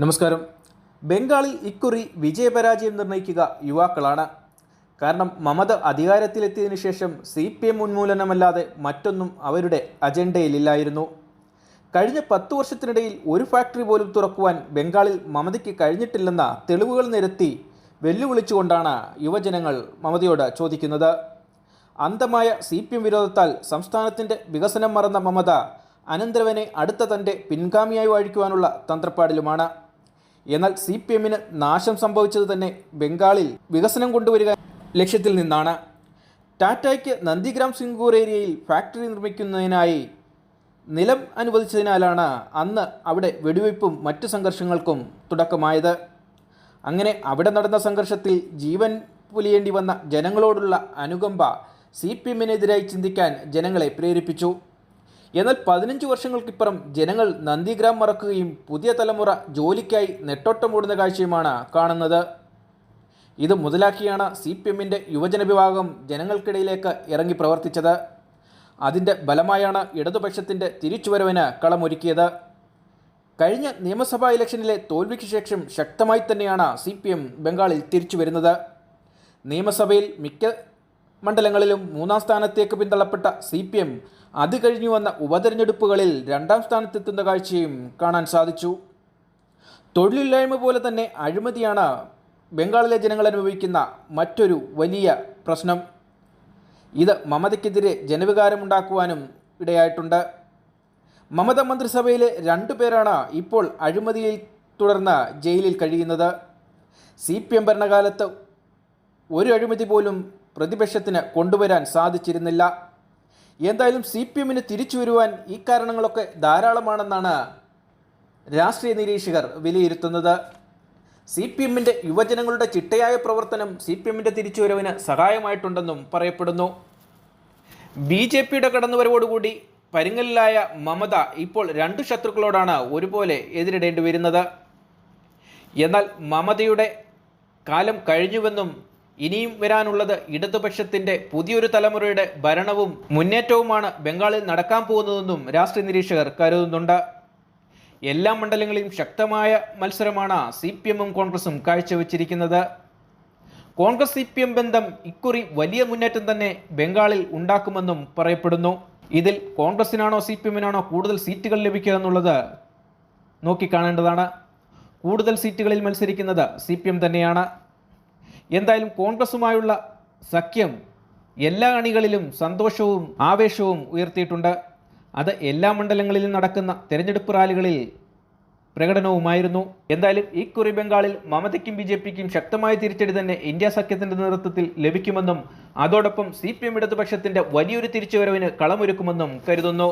നമസ്കാരം. ബംഗാളിൽ ഇക്കുറി വിജയപരാജയം നിർണ്ണയിക്കുക യുവാക്കളാണ്. കാരണം മമത അധികാരത്തിലെത്തിയതിനു ശേഷം CPM ഉന്മൂലനമല്ലാതെ മറ്റൊന്നും അവരുടെ അജണ്ടയിലില്ലായിരുന്നു. കഴിഞ്ഞ 10 വർഷത്തിനിടയിൽ ഒരു ഫാക്ടറി പോലും തുറക്കുവാൻ ബംഗാളിൽ മമതയ്ക്ക് കഴിഞ്ഞിട്ടില്ലെന്ന തെളിവുകൾ നിരത്തി വെല്ലുവിളിച്ചുകൊണ്ടാണ് യുവജനങ്ങൾ മമതയോട് ചോദിക്കുന്നത്. അന്ധമായ CPM വിരോധത്താൽ സംസ്ഥാനത്തിൻ്റെ വികസനം മറന്ന മമത അനന്തരവനെ അടുത്ത തൻ്റെ പിൻഗാമിയായി വാഴിക്കുവാനുള്ള തന്ത്രപ്പാടിലുമാണ്. എന്നാൽ CPMന് നാശം സംഭവിച്ചത് തന്നെ ബംഗാളിൽ വികസനം കൊണ്ടുവരിക ലക്ഷ്യത്തിൽ നിന്നാണ്. ടാറ്റയ്ക്ക് നന്ദിഗ്രാം സിംഗൂർ ഏരിയയിൽ ഫാക്ടറി നിർമ്മിക്കുന്നതിനായി നിലം അനുവദിച്ചതിനാലാണ് അന്ന് അവിടെ വെടിവയ്പും മറ്റു സംഘർഷങ്ങൾക്കും തുടക്കമായത്. അങ്ങനെ അവിടെ നടന്ന സംഘർഷത്തിൽ ജീവൻ പൊലിയേണ്ടി വന്ന ജനങ്ങളോടുള്ള അനുകമ്പ CPMനെതിരായി ചിന്തിക്കാൻ ജനങ്ങളെ പ്രേരിപ്പിച്ചു. എന്നാൽ 15 വർഷങ്ങൾക്കിപ്പുറം ജനങ്ങൾ നന്ദിഗ്രാം മറക്കുകയും പുതിയ തലമുറ ജോലിക്കായി നെട്ടോട്ടമോടുന്ന കാഴ്ചയുമാണ് കാണുന്നത്. ഇത് മുതലാക്കിയാണ് CPMൻ്റെ യുവജന വിഭാഗം ജനങ്ങൾക്കിടയിലേക്ക് ഇറങ്ങി പ്രവർത്തിച്ചത്. അതിൻ്റെ ഫലമായാണ് ഇടതുപക്ഷത്തിൻ്റെ തിരിച്ചുവരവിന് കളമൊരുക്കിയത്. കഴിഞ്ഞ നിയമസഭാ ഇലക്ഷനിലെ തോൽവിക്ക് ശേഷം ശക്തമായി തന്നെയാണ് CPM ബംഗാളിൽ തിരിച്ചു വരുന്നത്. നിയമസഭയിൽ മിക്ക മണ്ഡലങ്ങളിലും 3-ാം സ്ഥാനത്തേക്ക് പിന്തള്ളപ്പെട്ട CPM അത് കഴിഞ്ഞു വന്ന ഉപതെരഞ്ഞെടുപ്പുകളിൽ 2-ാം സ്ഥാനത്തെത്തുന്ന കാഴ്ചയും കാണാൻ സാധിച്ചു. തൊഴിലില്ലായ്മ പോലെ തന്നെ അഴിമതിയാണ് ബംഗാളിലെ ജനങ്ങൾ അനുഭവിക്കുന്ന മറ്റൊരു വലിയ പ്രശ്നം. ഇത് മമതയ്ക്കെതിരെ ജനവികാരമുണ്ടാക്കുവാനും ഇടയായിട്ടുണ്ട്. മമത മന്ത്രിസഭയിലെ 2 പേരാണ് ഇപ്പോൾ അഴിമതിയിൽ തുടർന്ന് ജയിലിൽ കഴിയുന്നത്. CPM ഭരണകാലത്ത് ഒരു അഴിമതി പോലും പ്രതിപക്ഷത്തിന് കൊണ്ടുവരാൻ സാധിച്ചിരുന്നില്ല. എന്തായാലും CPMന് തിരിച്ചു വരുവാൻ ഈ കാരണങ്ങളൊക്കെ ധാരാളമാണെന്നാണ് രാഷ്ട്രീയ നിരീക്ഷകർ വിലയിരുത്തുന്നത്. CPMൻ്റെ യുവജനങ്ങളുടെ ചിട്ടയായ പ്രവർത്തനം CPMൻ്റെ തിരിച്ചുവരവിന് സഹായമായിട്ടുണ്ടെന്നും പറയപ്പെടുന്നു. BJPയുടെ കടന്നുവരവോടുകൂടി പരുങ്ങലിലായ മമത ഇപ്പോൾ 2 ശത്രുക്കളോടാണ് ഒരുപോലെ എതിരിടേണ്ടി വരുന്നത്. എന്നാൽ മമതയുടെ കാലം കഴിഞ്ഞുവെന്നും ഇനിയും വരാനുള്ളത് ഇടതുപക്ഷത്തിൻ്റെ പുതിയൊരു തലമുറയുടെ ഭരണവും മുന്നേറ്റവുമാണ് ബംഗാളിൽ നടക്കാൻ പോകുന്നതെന്നും രാഷ്ട്രീയ നിരീക്ഷകർ കരുതുന്നുണ്ട്. എല്ലാ മണ്ഡലങ്ങളിലും ശക്തമായ മത്സരമാണ് CPMും കോൺഗ്രസും കാഴ്ചവെച്ചിരിക്കുന്നത്. കോൺഗ്രസ് CPM ബന്ധം ഇക്കുറി വലിയ മുന്നേറ്റം തന്നെ ബംഗാളിൽ ഉണ്ടാക്കുമെന്നും പറയപ്പെടുന്നു. ഇതിൽ കോൺഗ്രസിനാണോ CPMനാണോ കൂടുതൽ സീറ്റുകൾ ലഭിക്കുക എന്നുള്ളത് നോക്കിക്കാണേണ്ടതാണ്. കൂടുതൽ സീറ്റുകളിൽ മത്സരിക്കുന്നത് CPM തന്നെയാണ്. എന്തായാലും കോൺഗ്രസുമായുള്ള സഖ്യം എല്ലാ അണികളിലും സന്തോഷവും ആവേശവും ഉയർത്തിയിട്ടുണ്ട്. അത് എല്ലാ മണ്ഡലങ്ങളിലും നടക്കുന്ന തെരഞ്ഞെടുപ്പ് റാലികളിൽ പ്രകടനവുമായിരുന്നു. എന്തായാലും ഇക്കുറി ബംഗാളിൽ മമതയ്ക്കും BJPക്കും ശക്തമായ തിരിച്ചടി തന്നെ ഇന്ത്യ സഖ്യത്തിൻ്റെ നേതൃത്വത്തിൽ ലഭിക്കുമെന്നും അതോടൊപ്പം CPM ഇടതുപക്ഷത്തിൻ്റെ വലിയൊരു തിരിച്ചുവരവിന് കളമൊരുക്കുമെന്നും കരുതുന്നു.